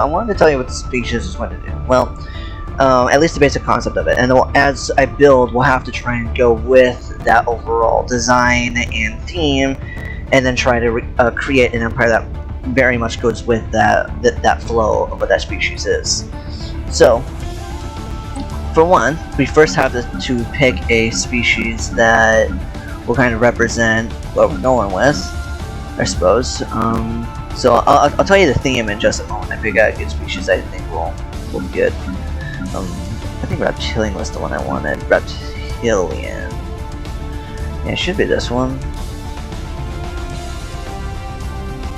I wanted to tell you what the species is going to do. Well, at least the basic concept of it, and as I build, we'll have to try and go with that overall design and theme, and then try to create an empire that very much goes with that flow of what that species is. So, for one, we first have to pick a species that will kind of represent what we're going with, I suppose. So I'll tell you the theme in just a moment. I pick out a good species I think will be good. I think Reptilian was the one I wanted. Reptilian. Yeah, it should be this one.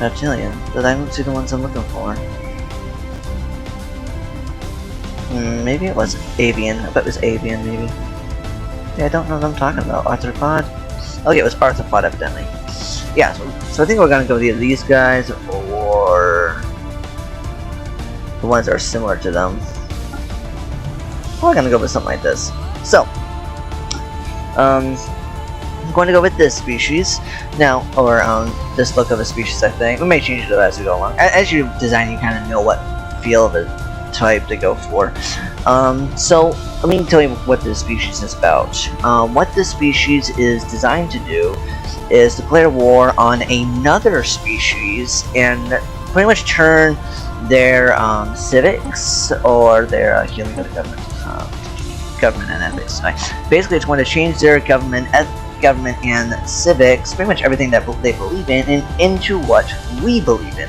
Reptilian. But I don't see the ones I'm looking for. Maybe it was avian. I bet it was avian, maybe. Yeah, I don't know what I'm talking about. Arthropod? Okay, it was arthropod, evidently. Yeah, so I think we're gonna go with either these guys or the ones that are similar to them. We're gonna go with something like this. So, I'm going to go with this species now, or this look of a species. I think we may change it as we go along. As you design, you kind of know what feel of a type to go for. So let me tell you what this species is about. What this species is designed to do is declare war on another species and pretty much turn their civics or their healing of the government and ethics. Basically, it's going to change their government and civics, pretty much everything that they believe in, into what we believe in.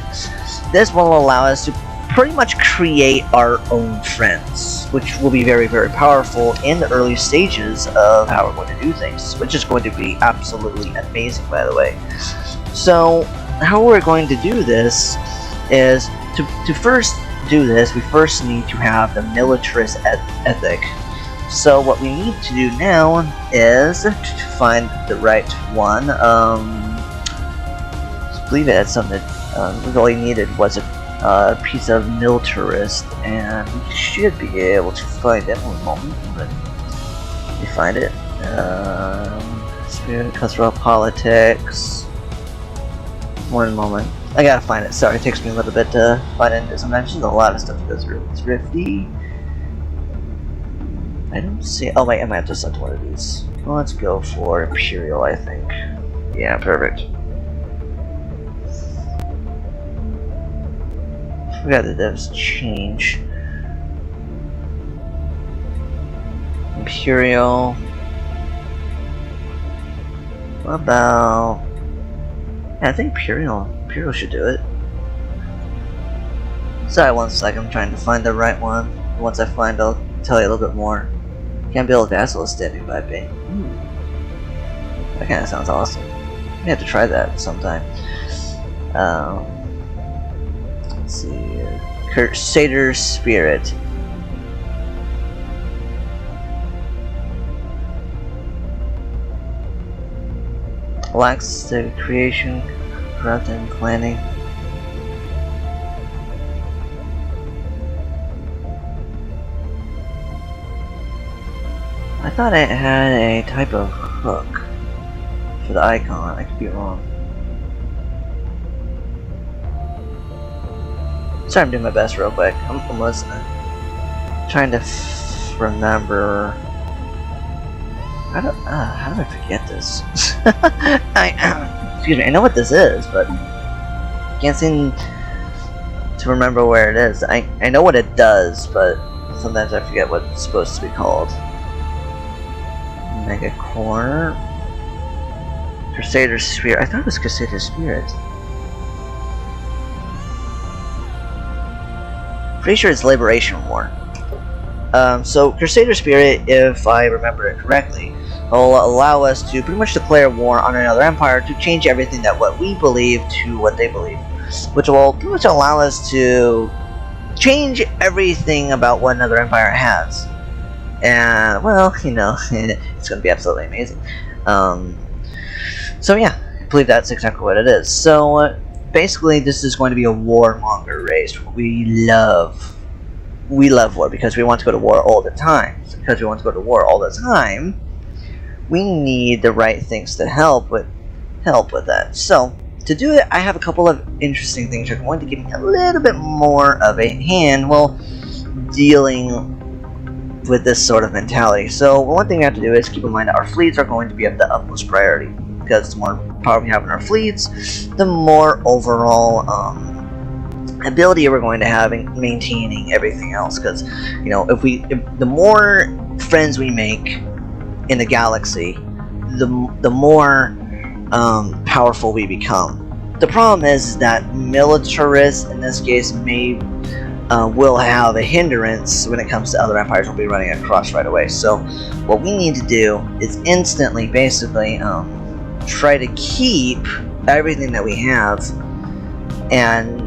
This will allow us to pretty much create our own friends, which will be very, very powerful in the early stages of how we're going to do things, which is going to be absolutely amazing, by the way. So, how we're going to do this is, to first do this, we first need to have the militarist ethic. So what we need to do now is to find the right one. I believe it had something that all we needed was a piece of militarist, and we should be able to find it. One moment, but we find it. Spirit, cultural politics. One moment. I gotta find it. Sorry, it takes me a little bit to find it. Sometimes there's a lot of stuff to go through. It's Rifty. I don't see. Oh wait, I might have to select one of these. Well, let's go for Imperial, I think. Yeah, perfect. Forgot that was change. Imperial. What about? Yeah, I think Imperial should do it. Sorry, one second. I'm trying to find the right one. Once I find, I'll tell you a little bit more. Can't build a vassal standing by me. That kind of sounds awesome. We have to try that sometime. Let's see. Crusader Spirit. Lacks the creation, corrupt and planning. I thought it had a type of hook for the icon. I could be wrong. Sorry, I'm doing my best real quick. I'm listening. Trying to remember. How did I forget this? Excuse me. I know what this is, but can't seem to remember where it is. I know what it does, but sometimes I forget what it's supposed to be called. Mega Corner. Crusader Spirit. I thought it was Crusader Spirit. Pretty sure it's Liberation War. So Crusader Spirit, if I remember it correctly, will allow us to pretty much declare war on another empire to change everything that what we believe to what they believe, which will pretty much allow us to change everything about what another empire has. And, well, you know, it's going to be absolutely amazing. So yeah, I believe that's exactly what it is. So, basically, this is going to be a warmonger race. We love war because we want to go to war all the time. So because we want to go to war all the time, we need the right things to help with that. So, to do it, I have a couple of interesting things that are going to give me a little bit more of a hand while dealing with this sort of mentality. So one thing we have to do is keep in mind that our fleets are going to be of the utmost priority, because the more power we have in our fleets, the more overall ability we're going to have in maintaining everything else. Because if the more friends we make in the galaxy, the more powerful we become. The problem is that militarists in this case will have a hindrance when it comes to other empires will be running across right away. So what we need to do is instantly basically try to keep everything that we have and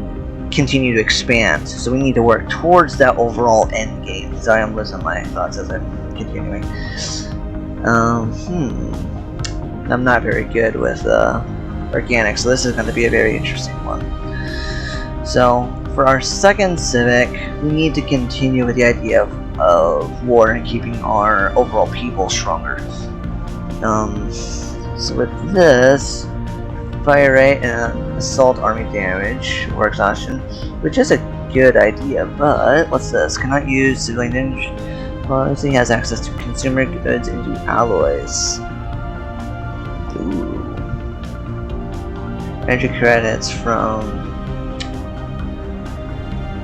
continue to expand. So we need to work towards that overall end game. Sorry, I'm losing my thoughts as I'm continuing. I'm not very good with organic, so this is going to be a very interesting one. So for our second civic, we need to continue with the idea of war and keeping our overall people stronger. So with this, fire rate and assault army damage or exhaustion, which is a good idea, but what's this? Cannot use civilian energy. Policy has access to consumer goods into alloys. Ooh. Energy credits from...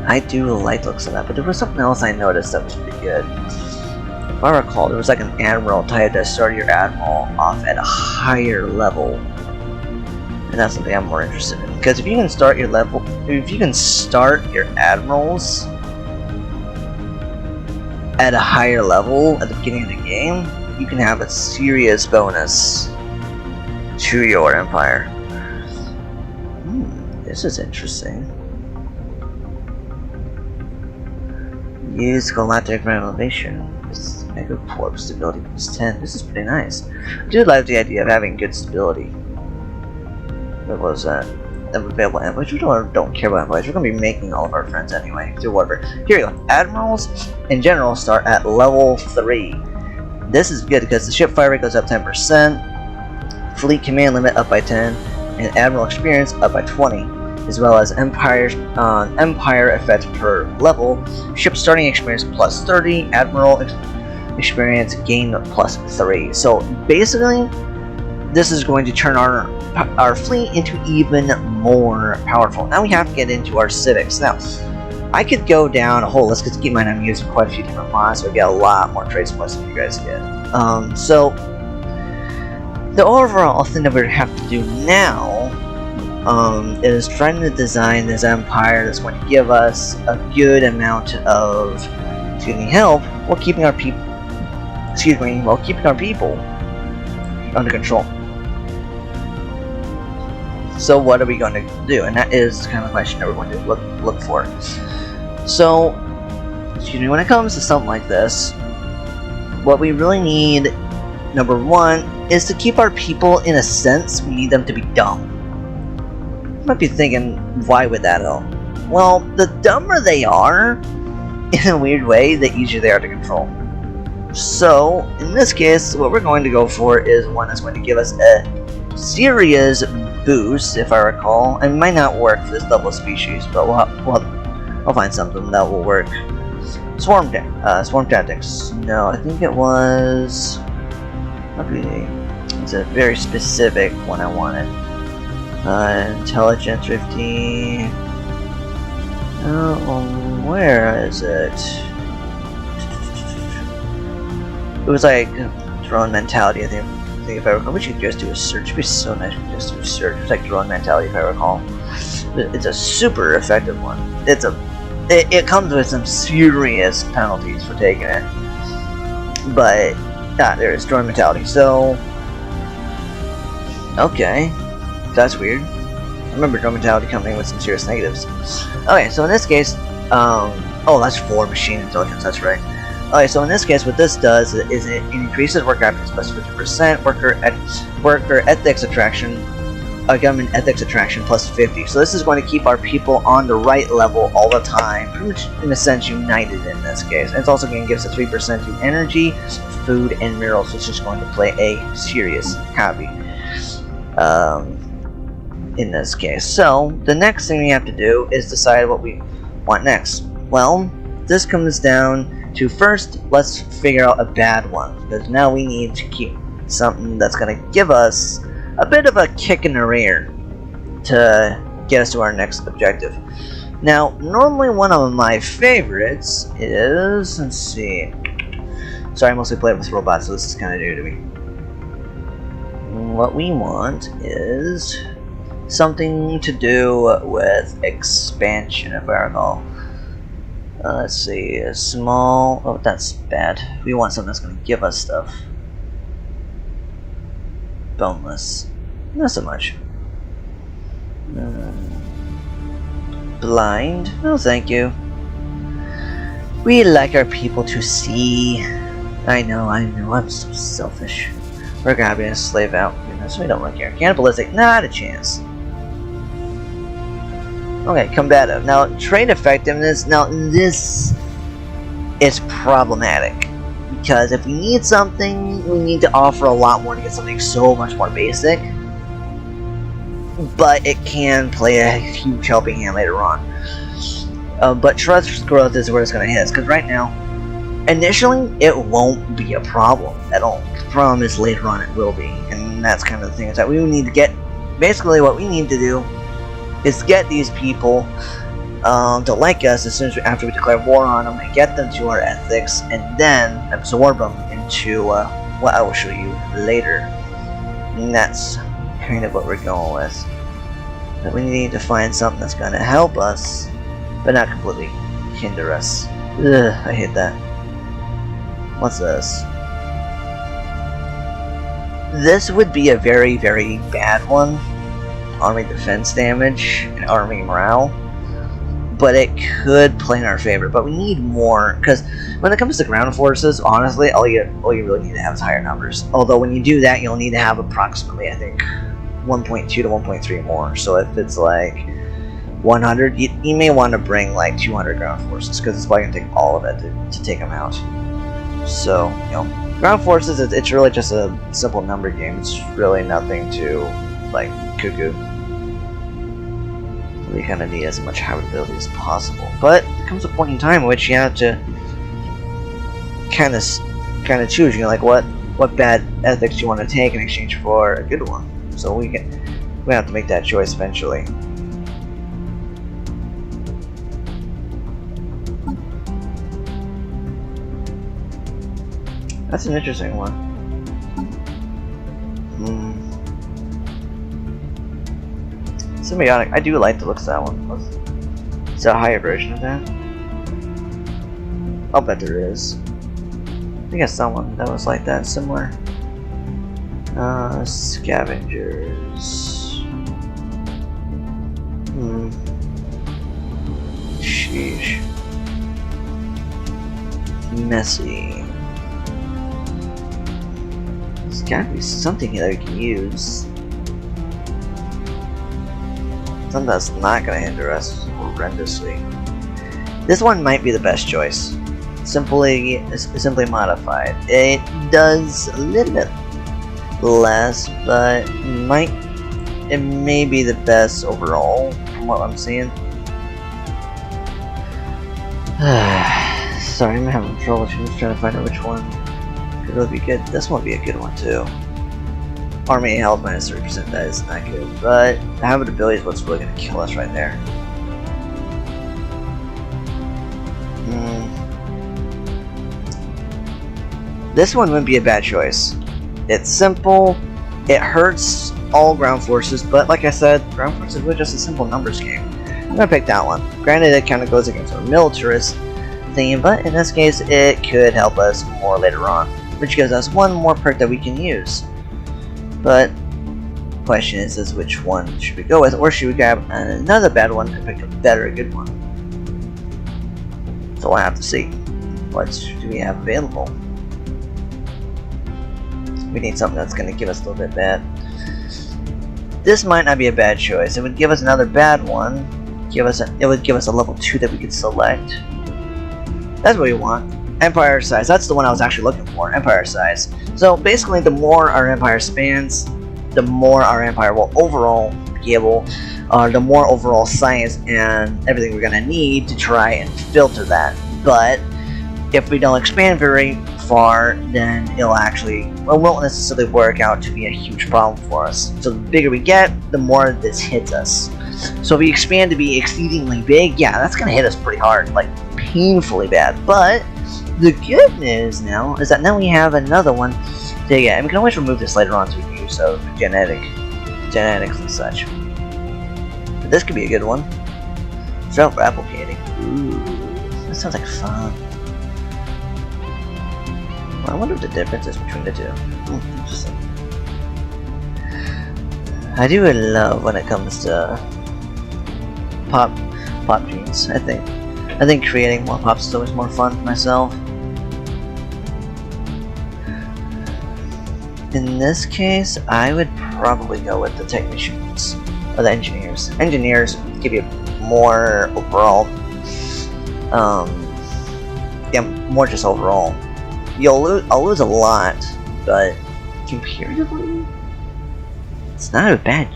I do like looks of that, but there was something else I noticed that was pretty good. If I recall, there was like an admiral tied to start your admiral off at a higher level. And that's something I'm more interested in. Because if you can start your admirals at a higher level at the beginning of the game, you can have a serious bonus to your empire. This is interesting. Use galactic renovation. This megacorp stability plus 10. This is pretty nice. I do like the idea of having good stability. What was that? Available ambush. We don't care about ambush. We're going to be making all of our friends anyway. Do whatever. Here we go. Admirals in general start at level 3. This is good because the ship fire rate goes up 10%, fleet command limit up by 10, and admiral experience up by 20, as well as empire effect per level. Ship starting experience plus 30, admiral experience gain plus 3. So basically, this is going to turn our fleet into even more powerful. Now we have to get into our civics. Now, I could go down a whole list because keep in mind I'm using quite a few different mods, so I get a lot more traits points than you guys get. So the overall thing that we're going to have to do now is trying to design this empire that's going to give us a good amount of help while keeping our people under control. So what are we going to do? And that is kind of the question that we're going to look for. So, when it comes to something like this, what we really need, number one, is to keep our people, in a sense, we need them to be dumb. You might be thinking, why would that help? Well, the dumber they are, in a weird way, the easier they are to control. So, in this case, what we're going to go for is one that's going to give us a serious boost, if I recall. It might not work for this double species, but I'll find something that will work. Swarm tactics. No, I think it was... It's a very specific one I wanted. Intelligence 50... where is it? It was like drone mentality, I think if I recall. We should just do a search. It'd be so nice if we just do a search. It's like drone mentality, if I recall. It's a super effective one. It comes with some serious penalties for taking it. But there is drone mentality. So okay, that's weird. I remember drone mentality coming with some serious negatives. Okay, so in this case, oh, that's 4 machine intelligence. That's right. Okay, so in this case, what this does is it increases work happiness plus 50%, worker ethics attraction, government ethics attraction plus 50. So this is going to keep our people on the right level all the time, pretty much in a sense united in this case. And it's also going to give us a 3% to energy, food, and minerals, which is going to play a serious heavy. in this case. So the next thing we have to do is decide what we want next. Well, this comes down to first, let's figure out a bad one, because now we need to keep something that's going to give us a bit of a kick in the rear to get us to our next objective. Now, normally one of my favorites is, let's see, sorry, I mostly played with robots, so this is kind of new to me. What we want is something to do with expansion, if I recall. Let's see, a small, oh, that's bad. We want something that's going to give us stuff. Boneless, not so much. Blind, no thank you. We like our people to see. I know, I'm so selfish. We're grabbing a slave out, so we don't really care. Cannibalistic, not a chance. Okay, combative. Now, trade effectiveness. Now, this is problematic. Because if we need something, we need to offer a lot more to get something so much more basic. But it can play a huge helping hand later on. But trust growth is where it's going to hit us. Because right now, initially, it won't be a problem at all. The problem is later on it will be. And that's kind of the thing, is that we need to get... Basically, what we need to do is get these people to like us as soon as after we declare war on them, and get them to our ethics, and then absorb them into what I will show you later. And that's kind of what we're going with. But we need to find something that's going to help us, but not completely hinder us. Ugh, I hate that. What's this? This would be a very, very bad one. Army defense damage and army morale, but it could play in our favor. But we need more, because when it comes to ground forces, honestly, all you really need to have is higher numbers. Although when you do that, you'll need to have approximately, I think, 1.2 to 1.3 more. So if it's like 100, you may want to bring like 200 ground forces, because it's probably going to take all of it to take them out. So, ground forces, it's really just a simple number game. It's really nothing to, like, cuckoo. We kind of need as much habitability as possible. But there comes a point in time in which you have to kind of choose, like what bad ethics you want to take in exchange for a good one. So we have to make that choice eventually. That's an interesting one. Symbiotic, I do like the looks of that one. Is there a higher version of that? I'll bet there is. I think I saw one that was like that, similar. Scavengers. Sheesh. Messy. There's gotta be something here that we can use. Something that's not going to hinder us horrendously. This one might be the best choice. Simply modified. It does a little bit less, but it may be the best overall from what I'm seeing. Sorry, I'm having trouble trying to find out which one could really be good. This one would be a good one too. Army health minus 3%, that is not good, but the habitability is what's really going to kill us right there. This one wouldn't be a bad choice. It's simple, it hurts all ground forces, but like I said, ground forces is really just a simple numbers game. I'm going to pick that one. Granted, it kind of goes against our militarist theme, but in this case, it could help us more later on, which gives us one more perk that we can use. But the question is which one should we go with, or should we grab another bad one and pick a better, good one? So we'll have to see. What do we have available? We need something that's going to give us a little bit bad. This might not be a bad choice. It would give us another bad one. It would give us a level 2 that we could select. That's what we want. Empire size. That's the one I was actually looking for. Empire size. So basically, the more our empire spans, the more our empire will overall be able, the more overall science and everything we're gonna need to try and filter that. But if we don't expand very far, then it won't necessarily work out to be a huge problem for us. So the bigger we get, the more this hits us. So if we expand to be exceedingly big, yeah, that's gonna hit us pretty hard, like painfully bad. But the good news now is that now we have another one to get, and we can always remove this later on to use of genetics and such. But this could be a good one. Self-replicating. Ooh, that sounds like fun. I wonder what the difference is between the two. Interesting. I do love when it comes to pop genes. I think creating more pops is always more fun for myself. In this case, I would probably go with the technicians or the engineers. Engineers give you more overall. Yeah, more just overall. I'll lose a lot, but comparatively, it's not a bad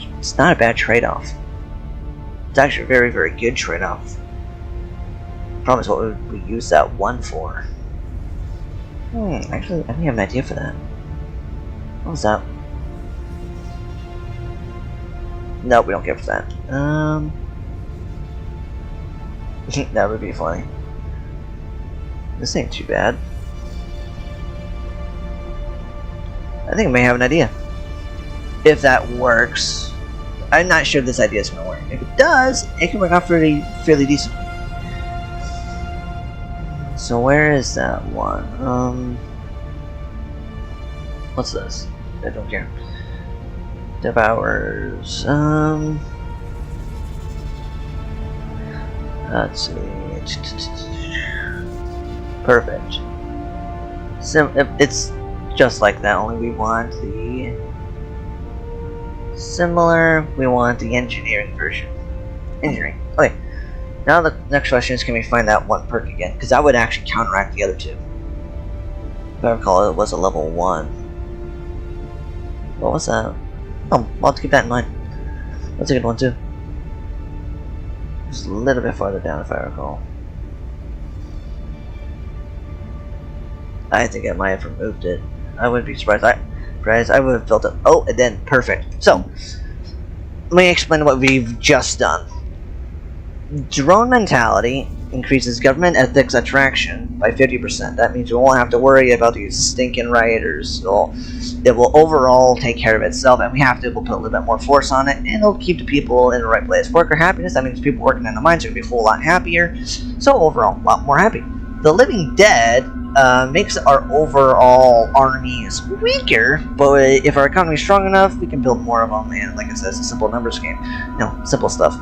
trade-off. It's actually a very, very good trade-off. Problem is, what would we use that one for? Actually, I think I have an idea for that. What was that? No, we don't care for that. That would be funny. This ain't too bad. I think I may have an idea. If that works, I'm not sure if this idea is going to work. If it does, it can work out fairly decent. So where is that one? What's this? I don't care. Devours. Let's see. Perfect. So it's just like that, only we want the similar, we want the engineering version. Engineering. Okay. Now the next question is, can we find that one perk again? Because that would actually counteract the other two. If I recall, it was a level 1. What was that? Oh, I'll have to keep that in mind. That's a good one too. Just a little bit farther down if I recall. I think I might have removed it. I wouldn't be surprised. I would have built it. Oh, and then perfect. So, let me explain what we've just done. Drone mentality increases government ethics attraction by 50%. That means we won't have to worry about these stinking rioters. It will overall take care of itself, and we have to put a little bit more force on it, and it'll keep the people in the right place. Worker happiness, that means people working in the mines are going to be a whole lot happier. So overall, a lot more happy. The living dead makes our overall armies weaker, but if our economy is strong enough, we can build more of them, and like I said, it's a simple numbers game. No, simple stuff.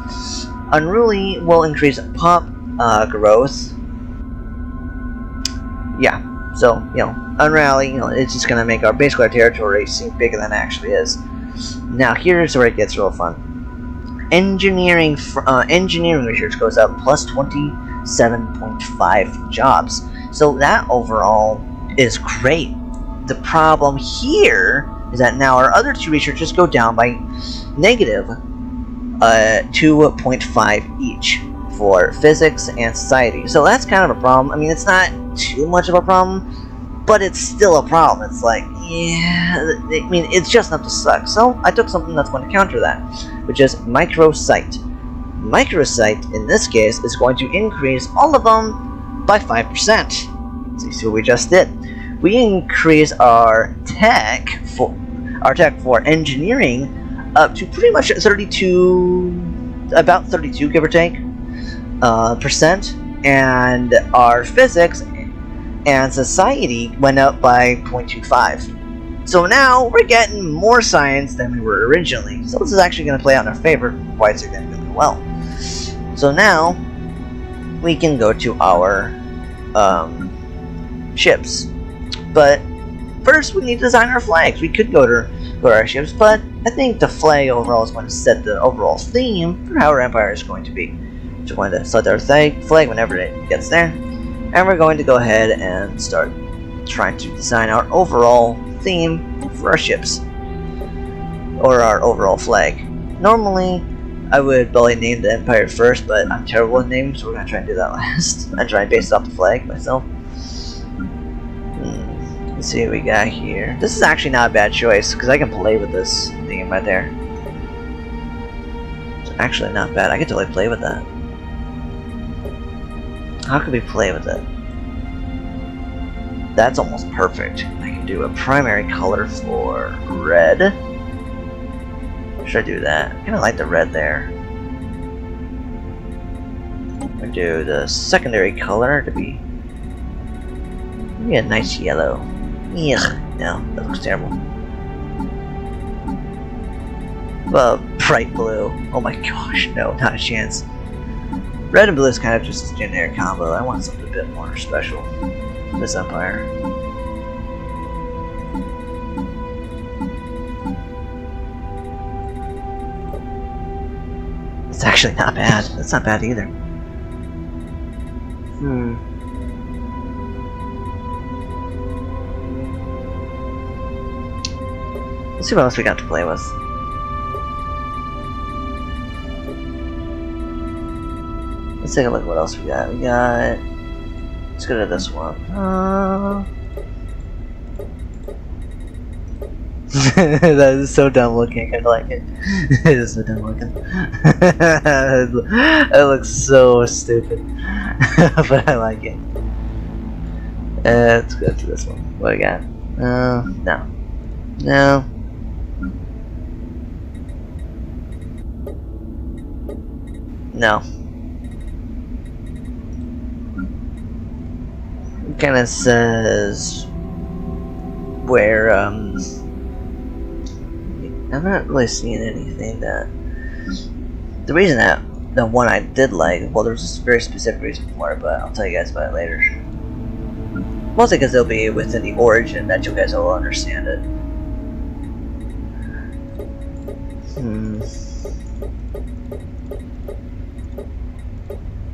Unruly will increase pop growth. Yeah, so, unrally, it's just going to make basically our territory seem bigger than it actually is. Now, here's where it gets real fun. Engineering research goes up plus 27.5 jobs. So that overall is great. The problem here is that now our other two researchers go down by negative 2.5 each for physics and society. So that's kind of a problem. I mean, it's not too much of a problem, but it's still a problem. It's like, yeah, I mean, it's just enough to suck. So I took something that's going to counter that, which is microsite. Microsite, in this case, is going to increase all of them by 5%. See what we just did. We increase our tech for engineering up to pretty much 32, about 32, give or take, percent, and our physics and society went up by 0.25. So now we're getting more science than we were originally. So this is actually going to play out in our favor quite significantly well. So now we can go to our ships, but first we need to design our flags. We could go to our ships, but I think the flag overall is going to set the overall theme for how our empire is going to be. So we're going to select our flag whenever it gets there, and we're going to go ahead and start trying to design our overall theme for our ships, or our overall flag. Normally, I would probably name the empire first, but I'm terrible with names, so we're gonna try and do that last. I'm trying to base it off the flag myself. Let's see what we got here. This is actually not a bad choice, because I can play with this thing right there. It's actually not bad. I can totally play with that. How could we play with it? That's almost perfect. I can do a primary color for red. Should I do that? I kinda like the red there. I do the secondary color to be maybe a nice yellow. Ugh, no, that looks terrible. Well, bright blue. Oh my gosh, no, not a chance. Red and blue is kind of just a generic combo. I want something a bit more special. This empire. It's actually not bad. That's not bad either. Let's see what else we got to play with. Let's take a look at what else we got. Let's go to this one. That is so dumb looking. I like it. It is so dumb looking. It looks so stupid. But I like it. Let's go to this one. What do we got? No. No. No. It kind of says where I'm not really seeing anything that the reason that the one I did like, well, there's a very specific reason for it, but I'll tell you guys about it later. Mostly because it'll be within the origin that you guys will understand it.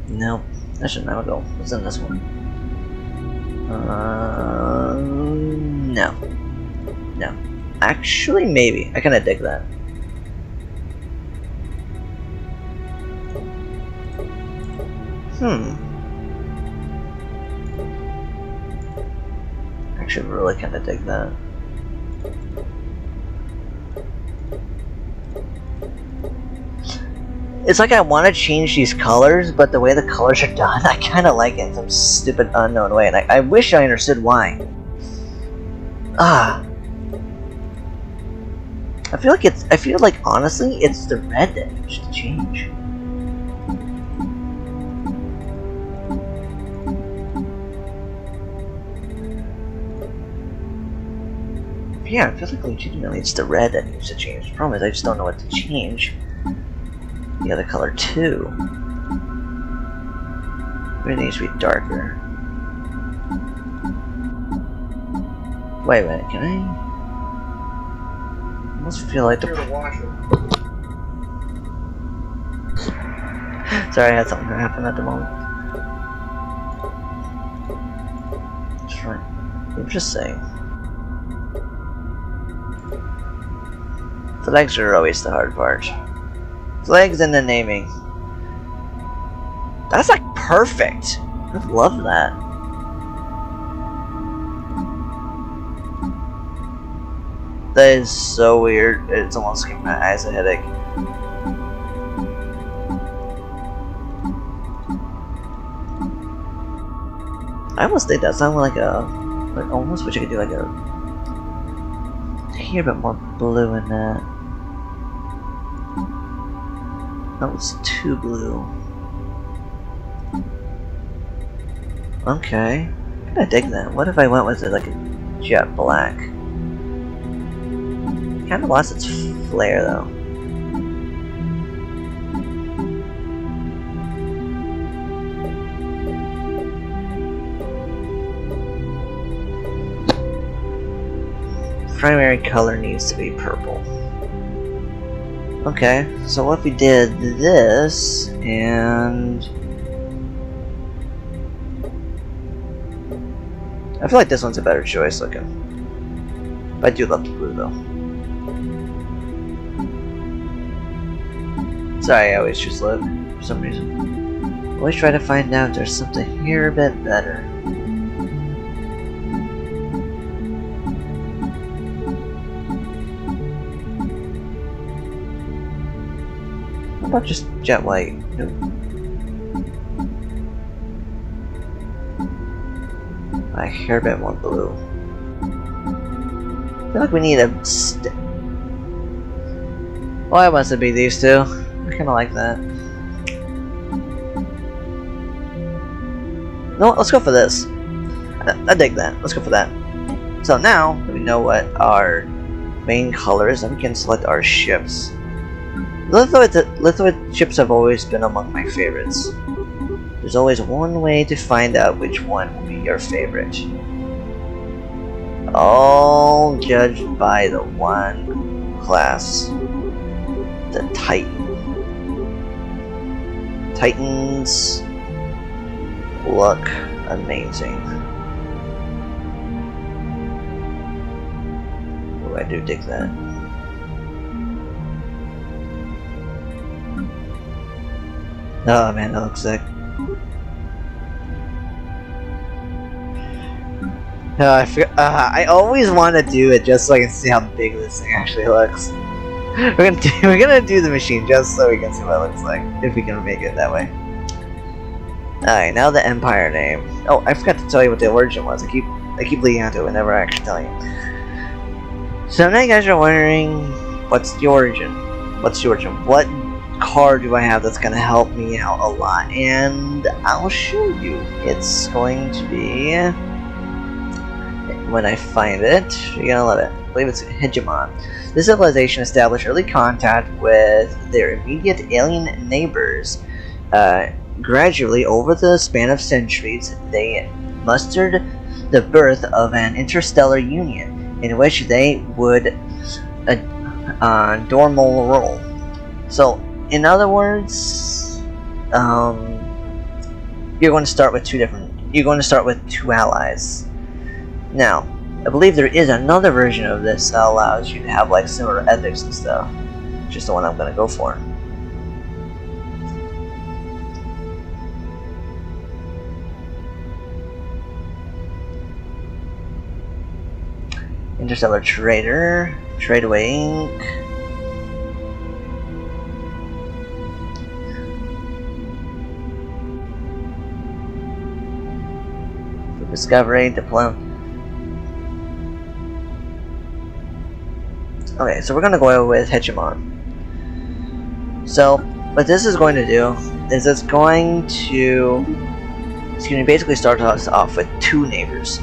Nope, that should never go. What's in this one? No. No. Actually, maybe. I kinda dig that. Actually, really kinda dig that. It's like I want to change these colors, but the way the colors are done, I kind of like it in some stupid unknown way, and I wish I understood why. I feel like honestly, it's the red that needs to change. Yeah, I feel like legitimately it's the red that needs to change. The problem is I just don't know what to change. The other color too. It needs to be darker. Wait a minute, can I? I almost feel like the. Sorry, I had something happen at the moment. That's right. Interesting. The legs are always the hard part. Flags and the naming. That's like perfect. I love that. That is so weird. It's almost giving my eyes a headache. I almost think that sounded like a. Like almost wish I could do like a. Hear a bit more blue in that. That was too blue. Okay. I kinda dig that. What if I went with it like a jet black? Kinda lost its flair though. Primary color needs to be purple. Okay, so what if we did this, and I feel like this one's a better choice looking. But I do love the blue though. Sorry, I always just look for some reason. Always try to find out if there's something here a bit better. How about just jet white? Nope. A hair bit more blue. I feel like we need a why must it be these two? I kinda like that. No, let's go for this. I dig that. Let's go for that. So now that we know what our main color is, then we can select our ships. Lithoid ships have always been among my favorites. There's always one way to find out which one will be your favorite. All judged by the one class. The Titan. Titans look amazing. Oh, I do dig that. Oh man, that looks sick. I always want to do it just so I can see how big this thing actually looks. We're gonna do the machine just so we can see what it looks like, if we can make it that way. Alright, now the Empire name. Oh, I forgot to tell you what the origin was. I keep leading onto it and never actually telling you. So now you guys are wondering, what's the origin? What's the origin? What card do I have that's gonna help me out a lot? And I'll show you. It's going to be, when I find it, you're gonna love it. I believe it's Hegemon. This civilization established early contact with their immediate alien neighbors. Gradually, over the span of centuries, they mustered the birth of an interstellar union, in which they would normal role. So, in other words, you're going to start with two allies. Now, I believe there is another version of this that allows you to have like similar ethics and stuff. Just the one I'm gonna go for. Interstellar Trader, Tradeaway Inc. Discovery, Diploma. Okay, so we're gonna go with Hegemon. So, what this is going to do is it's going to basically start us off with two neighbors.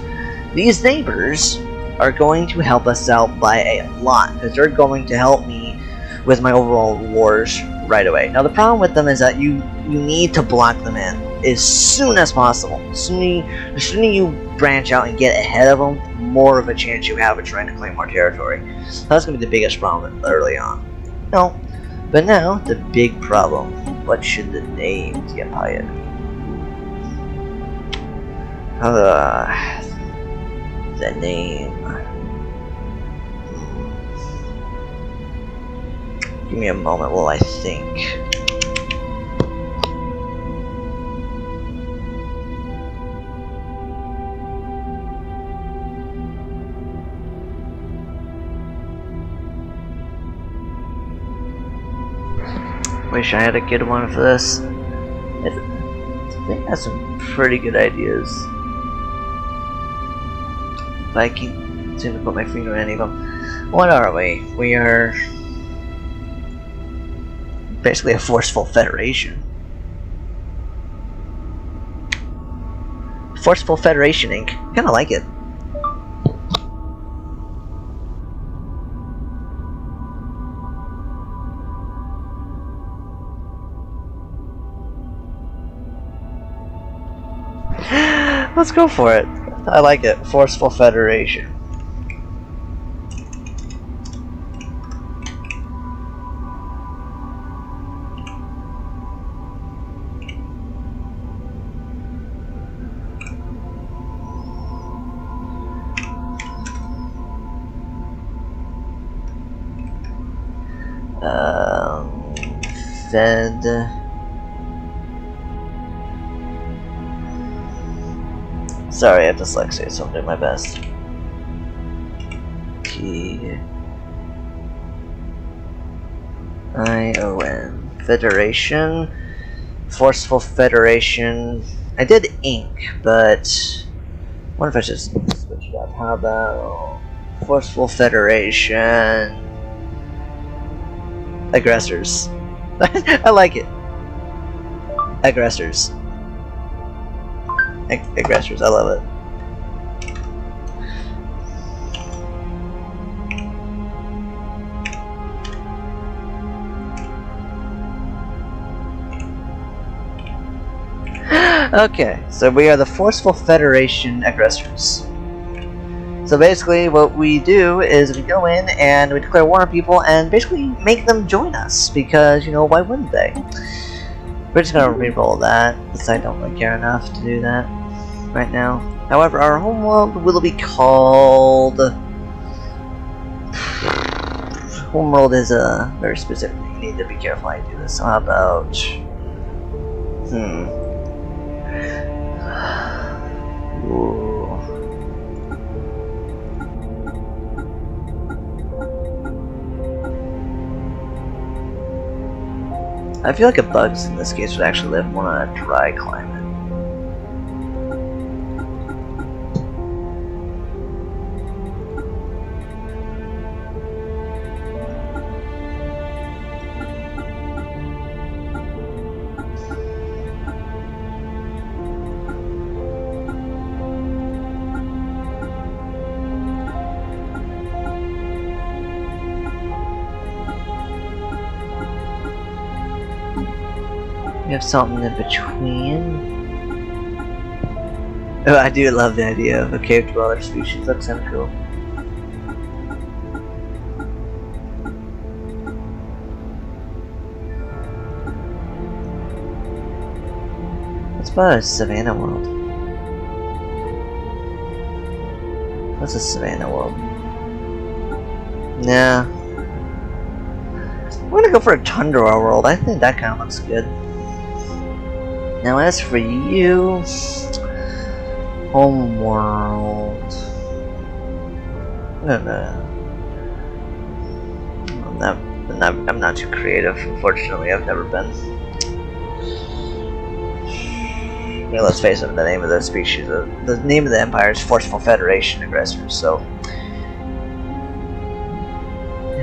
These neighbors are going to help us out by a lot, because they're going to help me with my overall wars right away. Now the problem with them is that you need to block them in as soon as possible. The sooner you branch out and get ahead of them, more of a chance you have of trying to claim more territory. So that's going to be the biggest problem early on. No, but now the big problem. What should the names get hired? The name. Give me a moment while I think. Wish I had a good one for this. I think I have some pretty good ideas. But I can't seem to put my finger on any of them. What are we? We are basically a forceful federation. Forceful Federation Inc. Kinda like it. Let's go for it. I like it. Forceful Federation. fed. Sorry, I have dyslexia, so I'm doing my best. P-I-O-N. Federation. Forceful Federation. I did ink, but I wonder if I should switch it up. How about Forceful Federation? Aggressors. I like it. Aggressors. Aggressors, I love it. Okay, so we are the Forceful Federation Aggressors. So basically what we do is we go in and we declare war on people and basically make them join us, because, you know, why wouldn't they? We're just gonna re-roll that, because I don't really care enough to do that right now. However, our homeworld will be called... Homeworld is a very specific thing. You need to be careful how you do this. So how about... Ooh. I feel like a bugs in this case would actually live more on a dry climate. We have something in between. Oh, I do love the idea of a cave dweller species. Looks kind of cool. What's about a savannah world? What's a savannah world? Nah. I'm gonna go for a tundra world. I think that kind of looks good. Now as for you, homeworld. I'm not too creative. Unfortunately, I've never been. I mean, let's face it. The name of the species, the name of the empire is Forceful Federation Aggressors. So,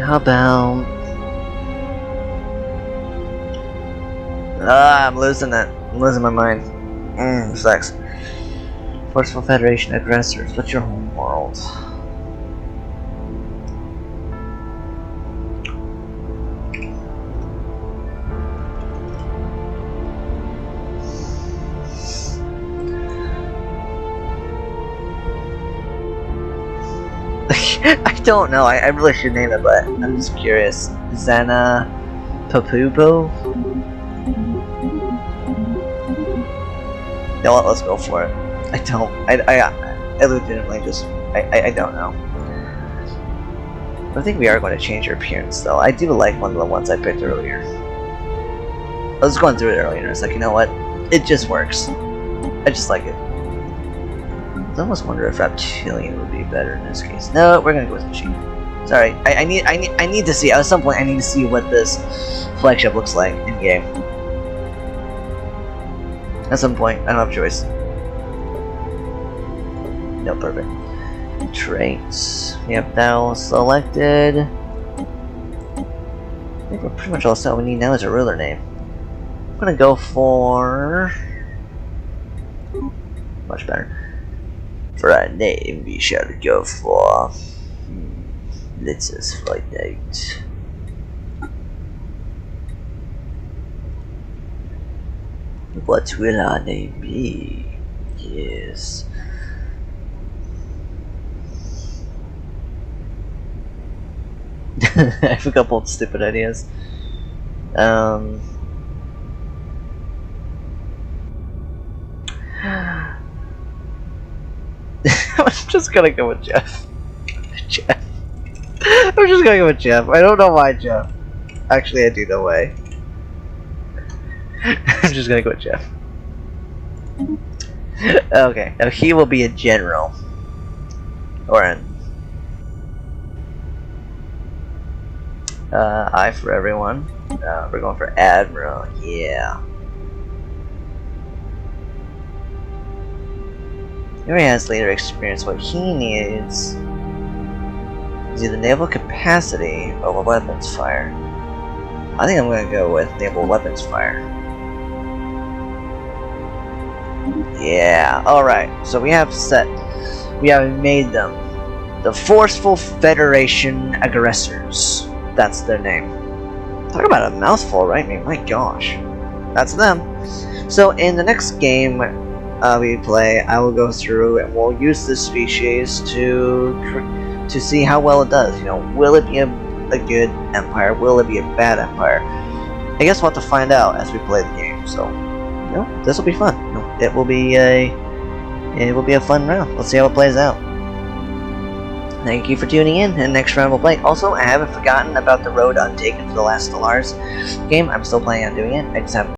how about? I'm losing it. I'm losing my mind. Sucks. Forceful Federation Aggressors. What's your home world? I don't know. I really should name it, but I'm just curious. Zana Papupo? You know what, let's go for it. I legitimately just, I don't know. I think we are going to change your appearance though. I do like one of the ones I picked earlier. I was going through it earlier and I was like, you know what? It just works. I just like it. I almost wonder if reptilian would be better in this case. No, we're gonna go with machine. Sorry, I need to see, at some point I need to see what this flagship looks like in game. At some point, I don't have a choice. No, perfect. Traits. We have now selected. I think we're pretty much all set. What we need now is a ruler name. I'm gonna go for... much better. For our name, we shall go for... let's just find out. What will our name be? Yes. I have a couple of stupid ideas. I'm just gonna go with Jeff. Jeff. I'm just gonna go with Jeff. I don't know why Jeff. Actually, I do know why. I'm just gonna go with Jeff. Okay, now he will be a general. Or an I for everyone. We're going for Admiral, yeah. He already has later experience. What he needs is either naval capacity or weapons fire. I think I'm gonna go with naval weapons fire. Yeah, alright. So we have made them the Forceful Federation Aggressors. That's their name. Talk about a mouthful, right? I mean, my gosh. That's them. So in the next game we play, I will go through and we'll use this species to see how well it does. You know, will it be a good empire? Will it be a bad empire? I guess we'll have to find out as we play the game. So, you know, this will be fun. You know, it will be a fun round. Let's see how it plays out. Thank you for tuning in, and next round we'll play. Also, I haven't forgotten about the road untaken for the last Stellaris game. I'm still planning on doing it. I just haven't